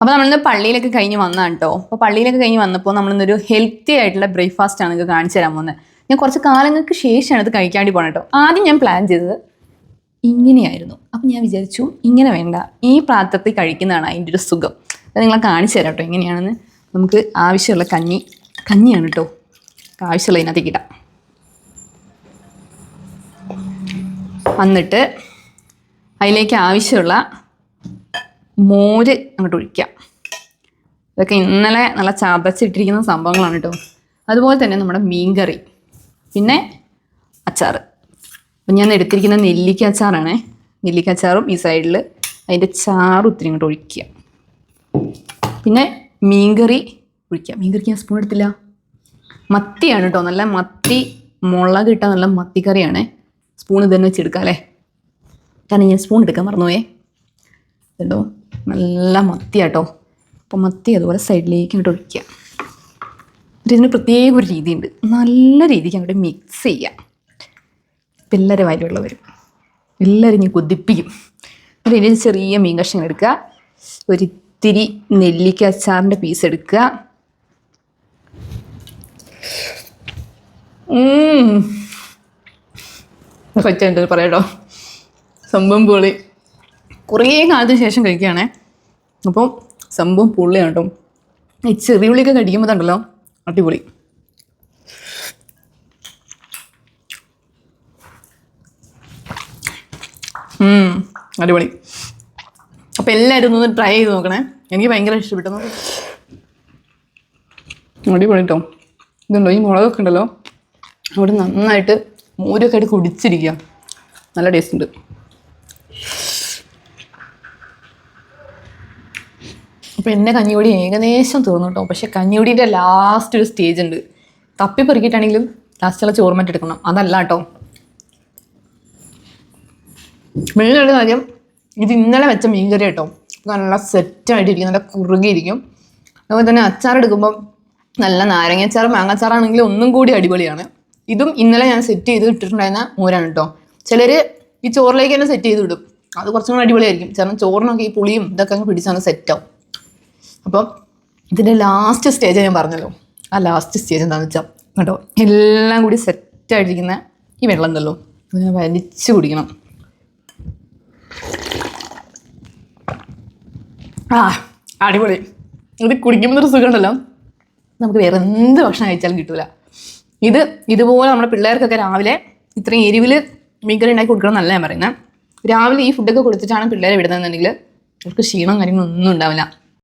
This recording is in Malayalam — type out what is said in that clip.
അപ്പോൾ നമ്മളിന്ന് പള്ളിയിലൊക്കെ കഴിഞ്ഞ് വന്നതാണ് കേട്ടോ. അപ്പോൾ പള്ളിയിലൊക്കെ കഴിഞ്ഞ് വന്നപ്പോൾ നമ്മളിന്നൊരു ഹെൽത്തി ആയിട്ടുള്ള ബ്രേക്ക്ഫാസ്റ്റ് ആണ് നിങ്ങൾക്ക് കാണിച്ചു തരാൻ പോകുന്നത്. ഞാൻ കുറച്ച് കാലങ്ങൾക്ക് ശേഷമാണ് ഇത് കഴിക്കാണ്ടി പോകണം കേട്ടോ. ആദ്യം ഞാൻ പ്ലാൻ ചെയ്തത് ഇങ്ങനെയായിരുന്നു. അപ്പം ഞാൻ വിചാരിച്ചു ഇങ്ങനെ വേണ്ട, ഈ പാത്രത്തിൽ കഴിക്കുന്നതാണ് അതിൻ്റെ ഒരു സുഖം. അത് നിങ്ങളെ കാണിച്ചു തരാം കേട്ടോ എങ്ങനെയാണെന്ന്. നമുക്ക് ആവശ്യമുള്ള കഞ്ഞിയാണ് കേട്ടോ, ആവശ്യമുള്ള ഇതിനകത്തേക്ക് ഇടാം. എന്നിട്ട് അതിലേക്ക് ആവശ്യമുള്ള മോര് അങ്ങോട്ട് ഒഴിക്കാം. ഇതൊക്കെ ഇന്നലെ നല്ല ചതച്ചിട്ടിരിക്കുന്ന സംഭവങ്ങളാണ് കേട്ടോ. അതുപോലെ തന്നെ നമ്മുടെ മീൻകറി, പിന്നെ അച്ചാർ. അപ്പം ഞാൻ എടുത്തിരിക്കുന്ന നെല്ലിക്ക അച്ചാറാണ്. നെല്ലിക്ക അച്ചാറും ഈ സൈഡിൽ അതിൻ്റെ ചാറ് ഒത്തിരി ഇങ്ങോട്ട് ഒഴിക്കുക. പിന്നെ മീൻകറി ഒഴിക്കുക. മീൻകറിക്ക് ഞാൻ സ്പൂൺ എടുത്തില്ല. മത്തിയാണ് കേട്ടോ, നല്ല മത്തി മുളക് ഇട്ട നല്ല മത്തിക്കറിയാണ്. സ്പൂൺ ഇത് തന്നെ വെച്ചെടുക്കാം അല്ലേ, കാരണം ഞാൻ സ്പൂൺ എടുക്കാൻ മറന്നുപോയേ കേട്ടോ. നല്ല മത്തിയാട്ടോ. അപ്പോൾ മത്തി അതുപോലെ സൈഡിലേക്ക് ഇങ്ങോട്ട് ഒഴിക്കുക. എന്നിട്ട് ഇതിന് പ്രത്യേക ഒരു രീതിയുണ്ട്, നല്ല രീതിക്ക് അങ്ങോട്ട് മിക്സ് ചെയ്യാം. ഇപ്പം എല്ലാവരും വായിലുള്ള വരും, എല്ലാവരും ഞാൻ കൊതിപ്പിക്കും. എന്നിട്ട് ഇതിന് ചെറിയ മീൻ കഷ്ണം എടുക്കുക, ഒരിത്തിരി നെല്ലിക്ക അച്ചാറിൻ്റെ പീസ് എടുക്കുക. പറ്റുന്നുണ്ട് പറയാട്ടോ, സംഭവം പൊളി. കുറേ കാലത്തിന് ശേഷം കഴിക്കുകയാണേ. അപ്പോൾ സംഭവം പൊള്ളിയാണ് കേട്ടോ. ഈ ചെറിയ ഉള്ളിയൊക്കെ കടിക്കുമ്പോൾ ഉണ്ടല്ലോ അടിപൊളി. അടിപൊളി. അപ്പോൾ എല്ലാവരും ഒന്ന് ട്രൈ ചെയ്ത് നോക്കണേ. എനിക്ക് ഭയങ്കര ഇഷ്ടപ്പെട്ടു. അടിപൊളി കേട്ടോ. ഇതുണ്ടോ, ഈ മുളകൊക്കെ ഉണ്ടല്ലോ അവിടെ നന്നായിട്ട് മോരൊക്കെ ആയിട്ട് കുടിച്ചിരിക്കുക. നല്ല ടേസ്റ്റ് ഉണ്ട്. അപ്പോൾ എൻ്റെ കഞ്ഞിപ്പൊടി ഏകദേശം തീർന്നു കേട്ടോ. പക്ഷെ കഞ്ഞിപ്പൊടിൻ്റെ ലാസ്റ്റ് ഒരു സ്റ്റേജ് ഉണ്ട്. തപ്പി പെറുക്കിയിട്ടാണെങ്കിലും ലാസ്റ്റുള്ള ചോർമറ്റ് എടുക്കണം, അതല്ല കേട്ടോ. മെയിനായിട്ട് കാര്യം ഇത് ഇന്നലെ വെച്ച മീൻകറി കേട്ടോ, നല്ല സെറ്റായിട്ടിരിക്കും, നല്ല കുറുകിയിരിക്കും. അതുപോലെ തന്നെ അച്ചാർ എടുക്കുമ്പം നല്ല നാരങ്ങാച്ചാർ മാങ്ങാച്ചാറാണെങ്കിലും ഒന്നും കൂടി അടിപൊളിയാണ്. ഇതും ഇന്നലെ ഞാൻ സെറ്റ് ചെയ്ത് ഇട്ടിട്ടുണ്ടായിരുന്ന മോരാണ് കേട്ടോ. ചിലർ ഈ ചോറിലേക്ക് തന്നെ സെറ്റ് ചെയ്ത് വിടും, അത് കുറച്ചും കൂടി അടിപൊളിയായിരിക്കും. കാരണം ചോറിനൊക്കെ ഈ പുളിയും ഇതൊക്കെ അങ്ങ് പിടിച്ചാൽ സെറ്റാവും. അപ്പം ഇതിൻ്റെ ലാസ്റ്റ് സ്റ്റേജ് ഞാൻ പറഞ്ഞല്ലോ, ആ ലാസ്റ്റ് സ്റ്റേജ് എന്താണെന്ന് വെച്ചാൽ കേട്ടോ, എല്ലാം കൂടി സെറ്റായിട്ടിരിക്കുന്ന ഈ വെള്ളം ഉണ്ടല്ലോ, അതിനെ വലിച്ച് കുടിക്കണം. അടിപൊളി. ഇത് കുടിക്കുമ്പോൾ ഒരു സുഖം ഉണ്ടല്ലോ, നമുക്ക് വേറെ എന്ത് ഭക്ഷണം കഴിച്ചാലും കിട്ടൂല. ഇതുപോലെ നമ്മുടെ പിള്ളേർക്കൊക്കെ രാവിലെ ഇത്രയും എരിവിൽ മീൻകറി ഉണ്ടാക്കി കൊടുക്കണം എന്നല്ല ഞാൻ പറയുന്നത്. രാവിലെ ഈ ഫുഡൊക്കെ കൊടുത്തിട്ടാണ് പിള്ളേരെ വിടുന്നതെന്നുണ്ടെങ്കിൽ അവർക്ക് ക്ഷീണം കാര്യങ്ങളൊന്നും ഉണ്ടാവില്ല.